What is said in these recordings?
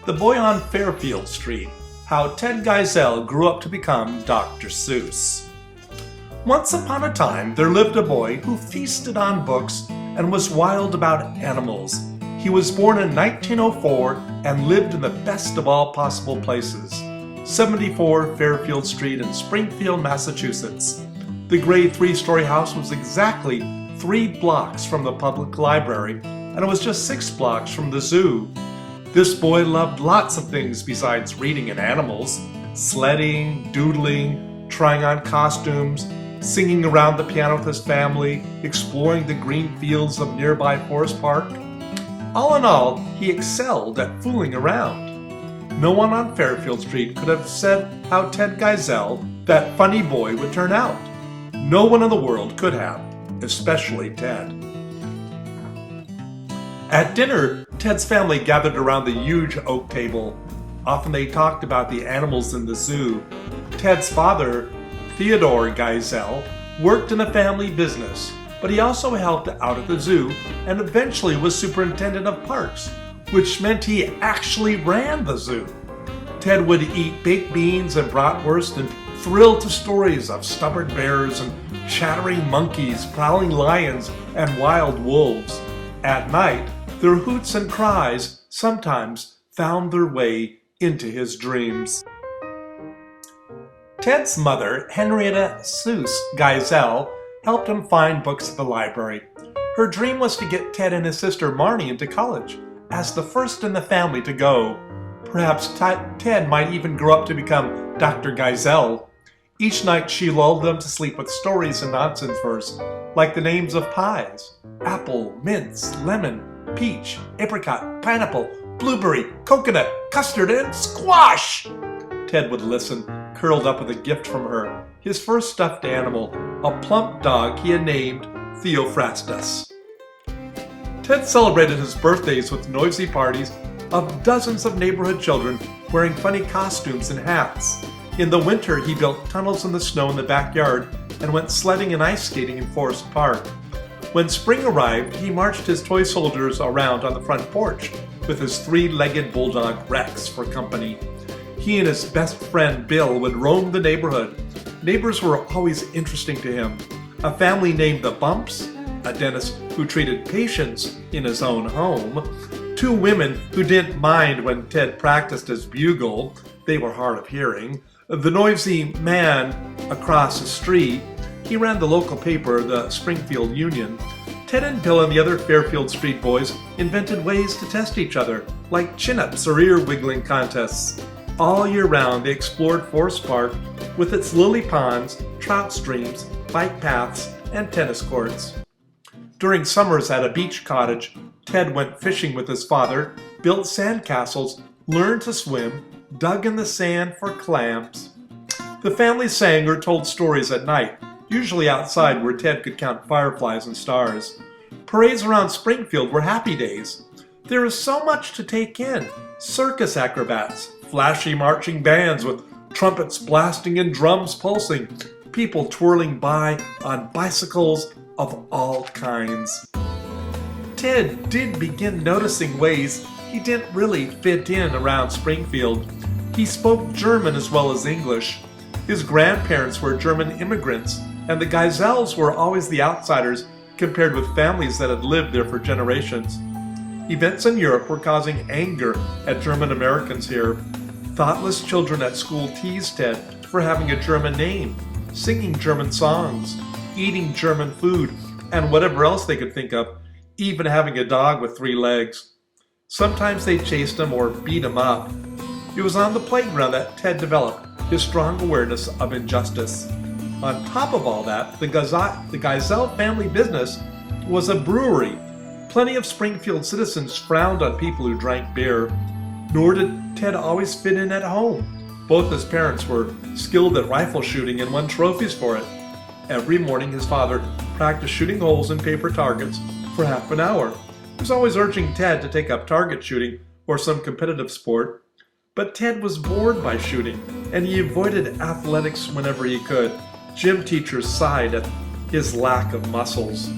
The Boy on Fairfield Street, How Ted Geisel Grew Up to Become Dr. Seuss. Once upon a time, there lived a boy who feasted on books and was wild about animals. He was born in 1904 and lived in the best of all possible places, 74 Fairfield Street in Springfield, Massachusetts. The gray three-story house was exactly 3 blocks from the public library, and it was just 6 blocks from the zoo. This boy loved lots of things besides reading and animals: sledding, doodling, trying on costumes, singing around the piano with his family, exploring the green fields of nearby Forest Park. All in all, he excelled at fooling around. No one on Fairfield Street could have said how Ted Geisel, that funny boy, would turn out. No one in the world could have, especially Ted. At dinner, Ted's family gathered around the huge oak table. Often they talked about the animals in the zoo. Ted's father, Theodore Geisel, worked in the family business, but he also helped out at the zoo and eventually was superintendent of parks, which meant he actually ran the zoo. Ted would eat baked beans and bratwurst and thrill to stories of stubborn bears and chattering monkeys, prowling lions, and wild wolves. At night, their hoots and cries sometimes found their way into his dreams. Ted's mother, Henrietta Seuss Geisel, helped him find books at the library. Her dream was to get Ted and his sister Marnie into college, as the first in the family to go. Perhaps Ted might even grow up to become Dr. Geisel. Each night she lulled them to sleep with stories in nonsense verse, like the names of pies: apple, mince, lemon, peach, apricot, pineapple, blueberry, coconut, custard, and squash. Ted would listen, curled up with a gift from her, his first stuffed animal, a plump dog he had named Theophrastus. Ted celebrated his birthdays with noisy parties of dozens of neighborhood children wearing funny costumes and hats. In the winter, he built tunnels in the snow in the backyard and went sledding and ice skating in Forest Park. When spring arrived, he marched his toy soldiers around on the front porch with his 3-legged bulldog Rex for company. He and his best friend Bill would roam the neighborhood. Neighbors were always interesting to him. A family named the Bumps, a dentist who treated patients in his own home, 2 women who didn't mind when Ted practiced his bugle, they were hard of hearing, the noisy man across the street. He ran the local paper, the Springfield Union. Ted and Bill and the other Fairfield Street boys invented ways to test each other, like chin-ups or ear-wiggling contests. All year round, they explored Forest Park with its lily ponds, trout streams, bike paths, and tennis courts. During summers at a beach cottage, Ted went fishing with his father, built sandcastles, learned to swim, dug in the sand for clams. The family sang or told stories at night, usually outside where Ted could count fireflies and stars. Parades around Springfield were happy days. There was so much to take in: circus acrobats, flashy marching bands with trumpets blasting and drums pulsing, people twirling by on bicycles of all kinds. Ted did begin noticing ways he didn't really fit in around Springfield. He spoke German as well as English. His grandparents were German immigrants, and the Geisels were always the outsiders compared with families that had lived there for generations. Events in Europe were causing anger at German Americans here. Thoughtless children at school teased Ted for having a German name, singing German songs, eating German food, and whatever else they could think of, even having a dog with 3 legs. Sometimes they chased him or beat him up. It was on the playground that Ted developed his strong awareness of injustice. On top of all that, the Geisel family business was a brewery. Plenty of Springfield citizens frowned on people who drank beer. Nor did Ted always fit in at home. Both his parents were skilled at rifle shooting and won trophies for it. Every morning his father practiced shooting holes in paper targets for half an hour. He was always urging Ted to take up target shooting or some competitive sport. But Ted was bored by shooting, and he avoided athletics whenever he could. Gym teachers sighed at his lack of muscles.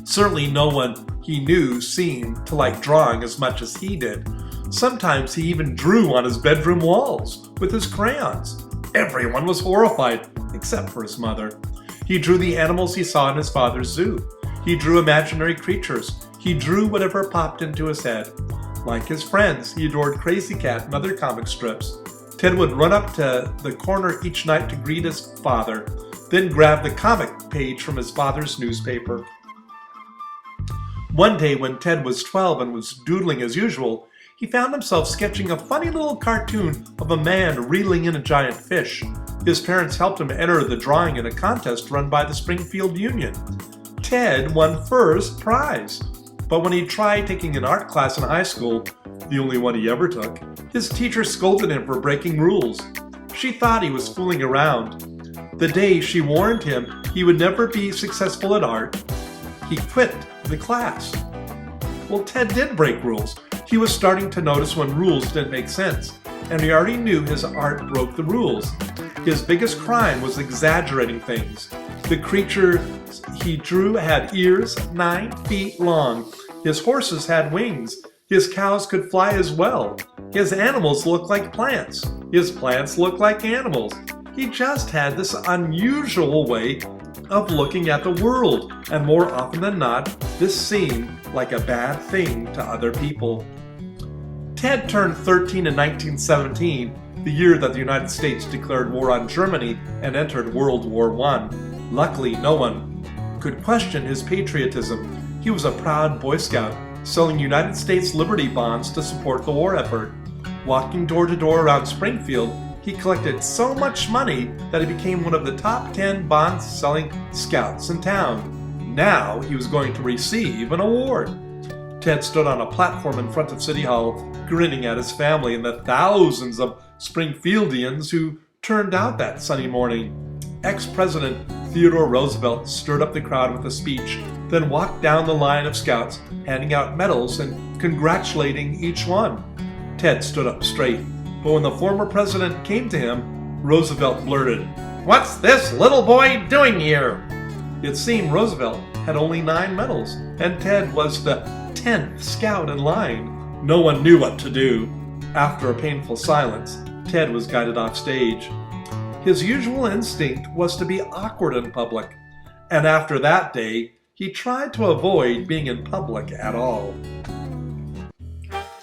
Certainly no one he knew seemed to like drawing as much as he did. Sometimes he even drew on his bedroom walls with his crayons. Everyone was horrified, except for his mother. He drew the animals he saw in his father's zoo. He drew imaginary creatures. He drew whatever popped into his head. Like his friends, he adored Crazy Cat and other comic strips. Ted would run up to the corner each night to greet his father, then grab the comic page from his father's newspaper. One day when Ted was 12 and was doodling as usual, he found himself sketching a funny little cartoon of a man reeling in a giant fish. His parents helped him enter the drawing in a contest run by the Springfield Union. Ted won first prize, but when he tried taking an art class in high school, the only one he ever took, his teacher scolded him for breaking rules. She thought he was fooling around. The day she warned him he would never be successful at art, he quit the class. Well, Ted did break rules. He was starting to notice when rules didn't make sense, and he already knew his art broke the rules. His biggest crime was exaggerating things. The creature he drew had ears 9 feet long. His horses had wings. His cows could fly as well. His animals looked like plants. His plants looked like animals. He just had this unusual way of looking at the world, and more often than not, this seemed like a bad thing to other people. Ted turned 13 in 1917, the year that the United States declared war on Germany and entered World War I. Luckily, no one could question his patriotism. He was a proud Boy Scout, selling United States Liberty bonds to support the war effort. Walking door to door around Springfield, he collected so much money that he became one of the top 10 bond-selling scouts in town. Now he was going to receive an award. Ted stood on a platform in front of City Hall, grinning at his family and the thousands of Springfieldians who turned out that sunny morning. Ex-President Theodore Roosevelt stirred up the crowd with a speech, then walked down the line of scouts, handing out medals and congratulating each one. Ted stood up straight, but when the former president came to him, Roosevelt blurted, "What's this little boy doing here?" It seemed Roosevelt had only 9 medals, and Ted was the 10th scout in line. No one knew what to do. After a painful silence, Ted was guided off stage. His usual instinct was to be awkward in public, and after that day, he tried to avoid being in public at all.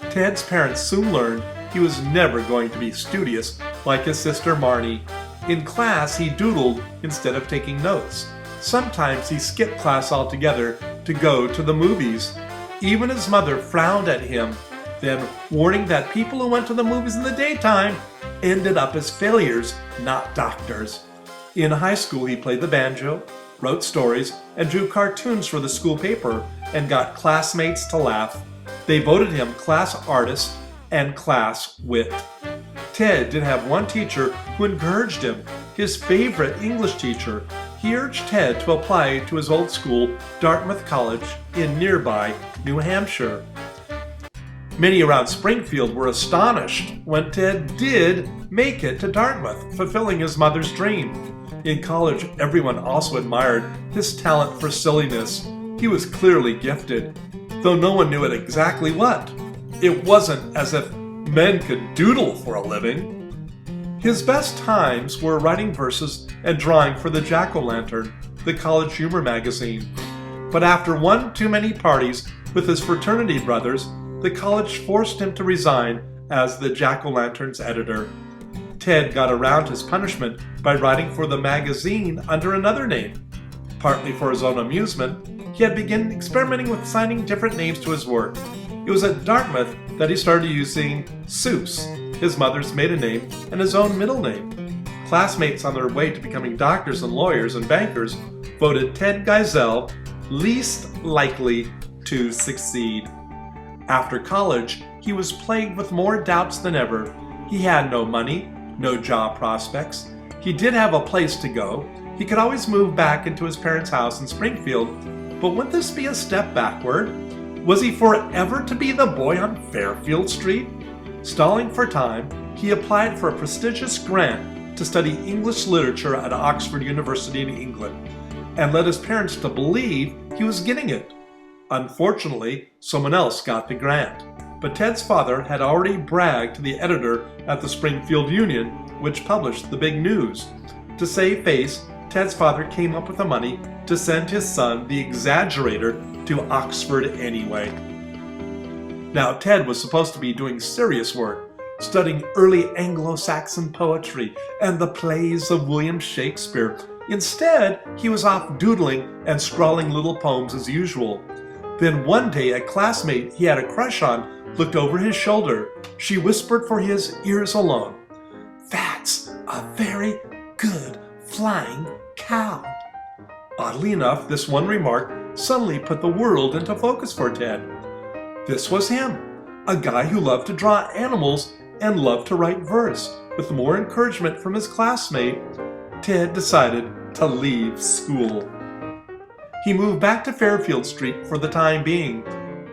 Ted's parents soon learned he was never going to be studious like his sister Marnie. In class, he doodled instead of taking notes. Sometimes he skipped class altogether to go to the movies. Even his mother frowned at him, then warning that people who went to the movies in the daytime ended up as failures, not doctors. In high school, he played the banjo, wrote stories, and drew cartoons for the school paper and got classmates to laugh. They voted him class artist and class wit. Ted did have one teacher who encouraged him, his favorite English teacher. He urged Ted to apply to his old school, Dartmouth College, in nearby New Hampshire. Many around Springfield were astonished when Ted did make it to Dartmouth, fulfilling his mother's dream. In college, everyone also admired his talent for silliness. He was clearly gifted, though no one knew exactly what. It wasn't as if men could doodle for a living. His best times were writing verses and drawing for the Jack-O-Lantern, the college humor magazine. But after one too many parties with his fraternity brothers, the college forced him to resign as the Jack-O-Lantern's editor. Ted got around his punishment by writing for the magazine under another name. Partly for his own amusement, he had begun experimenting with assigning different names to his work. It was at Dartmouth that he started using Seuss, his mother's maiden name, and his own middle name. Classmates on their way to becoming doctors and lawyers and bankers voted Ted Geisel least likely to succeed. After college, he was plagued with more doubts than ever. He had no money, no job prospects. He did have a place to go. He could always move back into his parents' house in Springfield, but wouldn't this be a step backward? Was he forever to be the boy on Fairfield Street? Stalling for time, he applied for a prestigious grant to study English literature at Oxford University in England, and led his parents to believe he was getting it. Unfortunately, someone else got the grant. but Ted's father had already bragged to the editor at the Springfield Union, which published the big news. To save face, Ted's father came up with the money to send his son, the exaggerator, to Oxford anyway. Now, Ted was supposed to be doing serious work, studying early Anglo-Saxon poetry and the plays of William Shakespeare. Instead, he was off doodling and scrawling little poems as usual. Then one day, a classmate he had a crush on looked over his shoulder. She whispered for his ears alone, "That's a very good flying cow." Oddly enough, this one remark suddenly put the world into focus for Ted. This was him, a guy who loved to draw animals and loved to write verse. With more encouragement from his classmate, Ted decided to leave school. He moved back to Fairfield Street for the time being.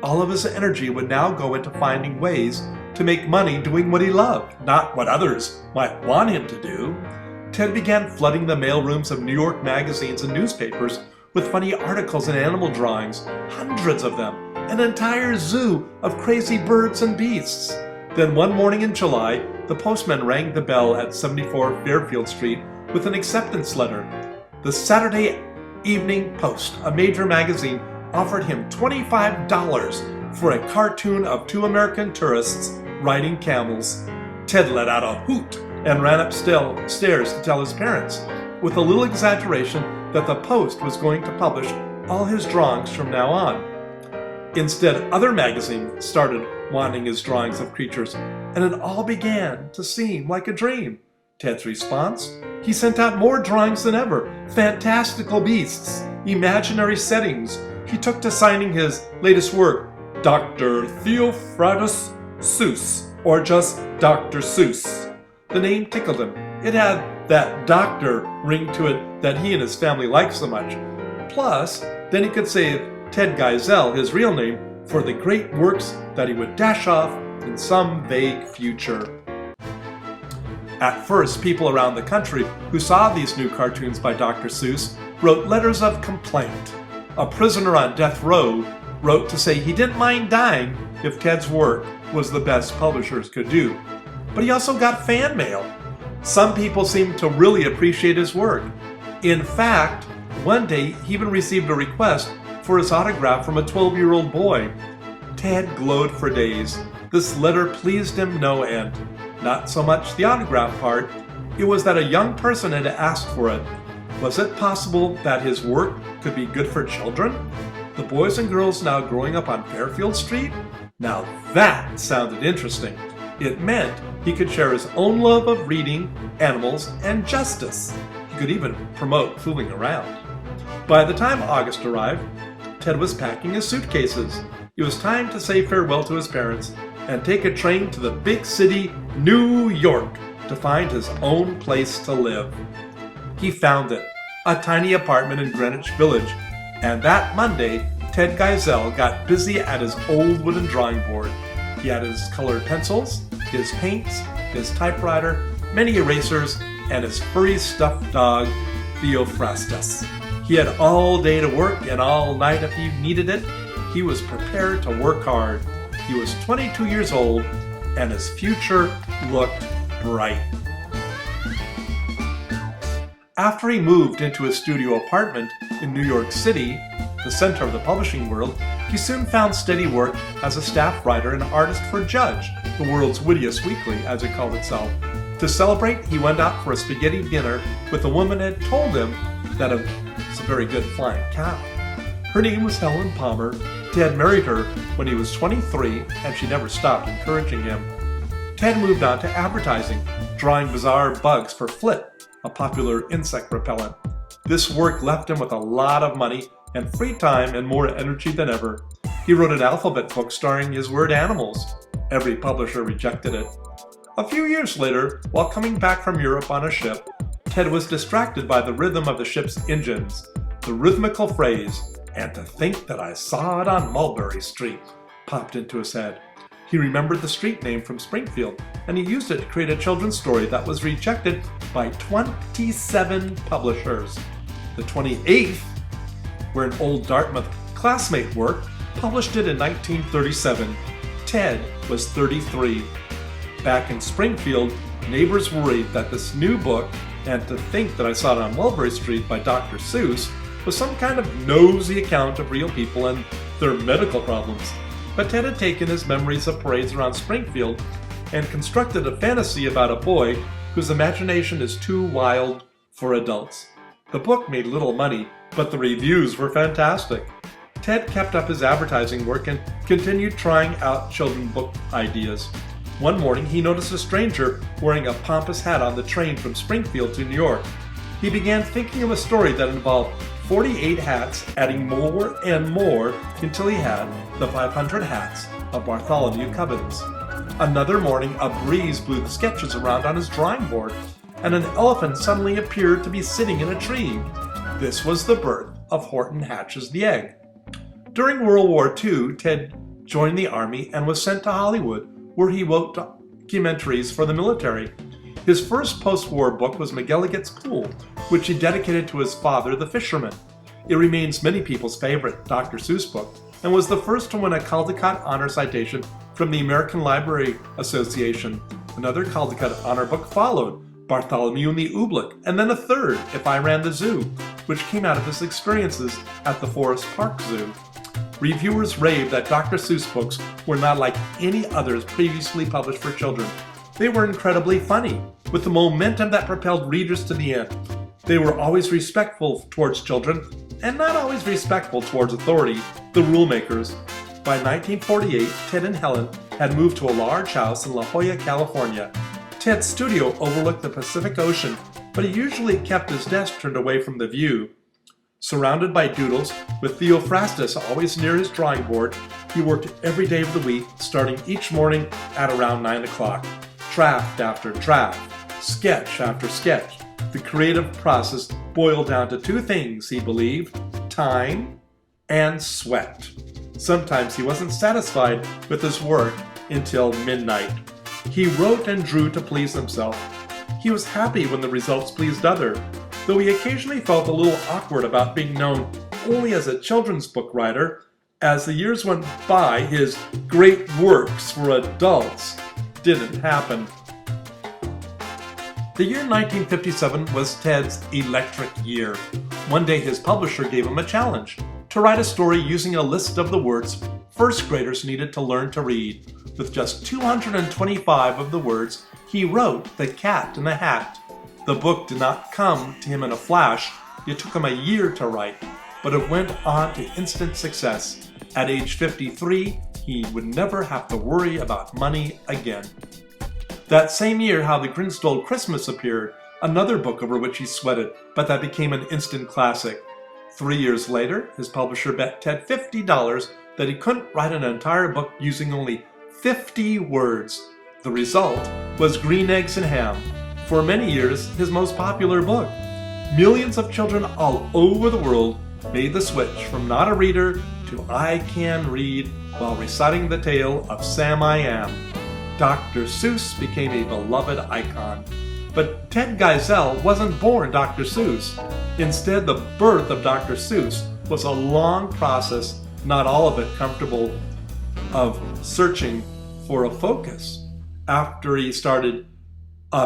All of his energy would now go into finding ways to make money doing what he loved, not what others might want him to do. Ted began flooding the mailrooms of New York magazines and newspapers with funny articles and animal drawings, hundreds of them, an entire zoo of crazy birds and beasts. Then one morning in July, the postman rang the bell at 74 Fairfield Street with an acceptance letter. The Saturday Evening Post, a major magazine, offered him $25 for a cartoon of two American tourists riding camels. Ted let out a hoot and ran upstairs to tell his parents, with a little exaggeration, that the Post was going to publish all his drawings from now on. Instead, other magazines started wanting his drawings of creatures, and it all began to seem like a dream. Ted's response? He sent out more drawings than ever, fantastical beasts, imaginary settings. He took to signing his latest work, Dr. Theophratus Seuss, or just Dr. Seuss. The name tickled him. It had that doctor ring to it that he and his family liked so much. Plus, then he could save Ted Geisel, his real name, for the great works that he would dash off in some vague future. At first, people around the country who saw these new cartoons by Dr. Seuss wrote letters of complaint. A prisoner on death row wrote to say he didn't mind dying if Ted's work was the best publishers could do. But he also got fan mail. Some people seemed to really appreciate his work. In fact, one day he even received a request for his autograph from a 12-year-old boy. Ted glowed for days. This letter pleased him no end. Not so much the autograph part, it was that a young person had asked for it. Was it possible that his work could be good for children? The boys and girls now growing up on Fairfield Street? Now that sounded interesting. It meant he could share his own love of reading, animals, and justice. He could even promote fooling around. By the time August arrived, Ted was packing his suitcases. It was time to say farewell to his parents and take a train to the big city, New York, to find his own place to live. He found it, a tiny apartment in Greenwich Village, and that Monday, Ted Geisel got busy at his old wooden drawing board. He had his colored pencils, his paints, his typewriter, many erasers, and his furry stuffed dog, Theophrastus. He had all day to work and all night if he needed it. He was prepared to work hard. He was 22 years old, and his future looked bright. After he moved into his studio apartment in New York City, the center of the publishing world, he soon found steady work as a staff writer and artist for Judge, the world's wittiest weekly, as it called itself. To celebrate, he went out for a spaghetti dinner with a woman who had told him that it was a very good flying cow. Her name was Helen Palmer. Ted married her when he was 23, and she never stopped encouraging him. Ted moved on to advertising, drawing bizarre bugs for Flip, a popular insect repellent. This work left him with a lot of money and free time and more energy than ever. He wrote an alphabet book starring his word animals. Every publisher rejected it. A few years later, while coming back from Europe on a ship, Ted was distracted by the rhythm of the ship's engines. The rhythmical phrase, "And to think that I saw it on Mulberry Street," popped into his head. He remembered the street name from Springfield, and he used it to create a children's story that was rejected by 27 publishers. The 28th, where an old Dartmouth classmate worked, published it in 1937. Ted was 33. Back in Springfield, neighbors worried that this new book, and to think that I saw it on Mulberry Street by Dr. Seuss, was some kind of nosy account of real people and their medical problems. But Ted had taken his memories of parades around Springfield and constructed a fantasy about a boy whose imagination is too wild for adults. The book made little money, but the reviews were fantastic. Ted kept up his advertising work and continued trying out children's book ideas. One morning, he noticed a stranger wearing a pompous hat on the train from Springfield to New York. He began thinking of a story that involved 48 hats, adding more and more until he had the 500 hats of Bartholomew Cubbins. Another morning, a breeze blew the sketches around on his drawing board, and an elephant suddenly appeared to be sitting in a tree. This was the birth of Horton Hatch's The Egg. During World War II, Ted joined the Army and was sent to Hollywood, where he wrote documentaries for the military. His first post-war book was McGilligan's Pool, which he dedicated to his father, the fisherman. It remains many people's favorite Dr. Seuss book and was the first to win a Caldecott Honor Citation from the American Library Association. Another Caldecott Honor book followed, Bartholomew and the Oobleck, and then a third, If I Ran the Zoo, which came out of his experiences at the Forest Park Zoo. Reviewers raved that Dr. Seuss books were not like any others previously published for children. They were incredibly funny, with the momentum that propelled readers to the end. They were always respectful towards children, and not always respectful towards authority, the rule makers. By 1948, Ted and Helen had moved to a large house in La Jolla, California. Ted's studio overlooked the Pacific Ocean, but he usually kept his desk turned away from the view. Surrounded by doodles, with Theophrastus always near his drawing board, he worked every day of the week, starting each morning at around 9 o'clock. Draft after draft, sketch after sketch. The creative process boiled down to two things, he believed: time and sweat. Sometimes he wasn't satisfied with his work until midnight. He wrote and drew to please himself. He was happy when the results pleased others, though he occasionally felt a little awkward about being known only as a children's book writer. As the years went by, his great works for adults didn't happen. The year 1957 was Ted's electric year. One day his publisher gave him a challenge to write a story using a list of the words first graders needed to learn to read. With just 225 of the words, he wrote The Cat in the Hat. The book did not come to him in a flash. It took him a year to write, but it went on to instant success. At age 53, he would never have to worry about money again. That same year, How the Grinch Stole Christmas appeared, another book over which he sweated, but that became an instant classic. 3 years later, his publisher bet Ted $50 that he couldn't write an entire book using only 50 words. The result was Green Eggs and Ham, for many years his most popular book. Millions of children all over the world made the switch from not a reader to I can read while reciting the tale of Sam I Am. Dr. Seuss became a beloved icon. But Ted Geisel wasn't born Dr. Seuss. Instead, the birth of Dr. Seuss was a long process, not all of it comfortable, of searching for a focus. After he started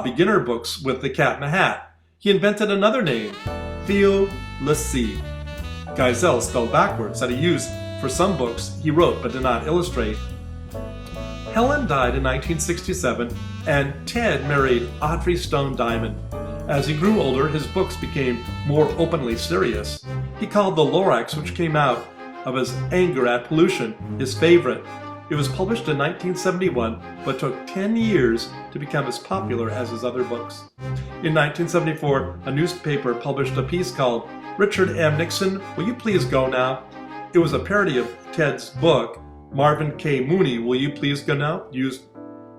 beginner books with The Cat in the Hat, he invented another name, Theo Lacy. Geisel spelled backwards, that he used for some books he wrote but did not illustrate. Helen died in 1967, and Ted married Audrey Stone Diamond. As he grew older, his books became more openly serious. He called The Lorax, which came out of his anger at pollution, his favorite. It was published in 1971, but took 10 years to become as popular as his other books. In 1974, a newspaper published a piece called Richard M. Nixon, Will You Please Go Now? It was a parody of Ted's book, Marvin K. Mooney, Will You Please Go Now? Used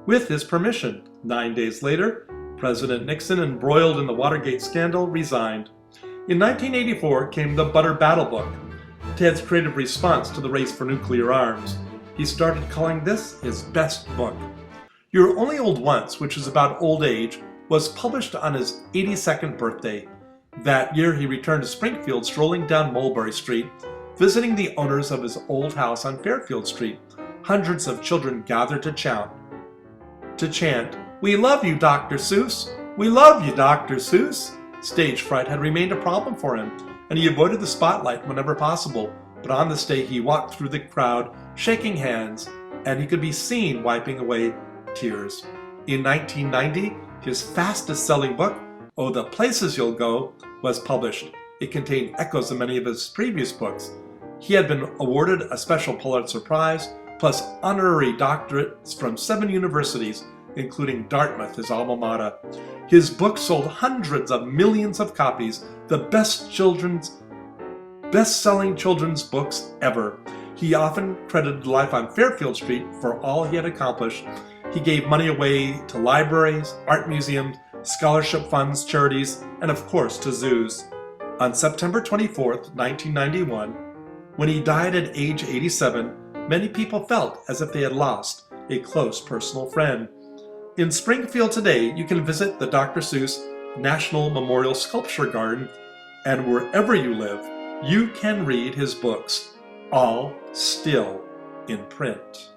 with his permission. 9 days later, President Nixon, embroiled in the Watergate scandal, resigned. In 1984 came the Butter Battle book, Ted's creative response to the race for nuclear arms. He started calling this his best book. You're Only Old Once, which is about old age, was published on his 82nd birthday. That year he returned to Springfield, strolling down Mulberry Street, visiting the owners of his old house on Fairfield Street. hundreds of children gathered to chant, "We love you, Dr. Seuss! We love you, Dr. Seuss!" Stage fright had remained a problem for him, and he avoided the spotlight whenever possible, but on this day he walked through the crowd, shaking hands, and he could be seen wiping away tears. In 1990, his fastest-selling book, Oh, the Places You'll Go, was published. It contained echoes of many of his previous books. He had been awarded a special Pulitzer Prize, plus honorary doctorates from 7 universities, including Dartmouth, his alma mater. His book sold hundreds of millions of copies, the best-selling children's books ever. He often credited life on Fairfield Street for all he had accomplished. He gave money away to libraries, art museums, scholarship funds, charities, and of course to zoos. On September 24th, 1991, when he died at age 87, many people felt as if they had lost a close personal friend. In Springfield today, you can visit the Dr. Seuss National Memorial Sculpture Garden, and wherever you live, you can read his books, all still in print.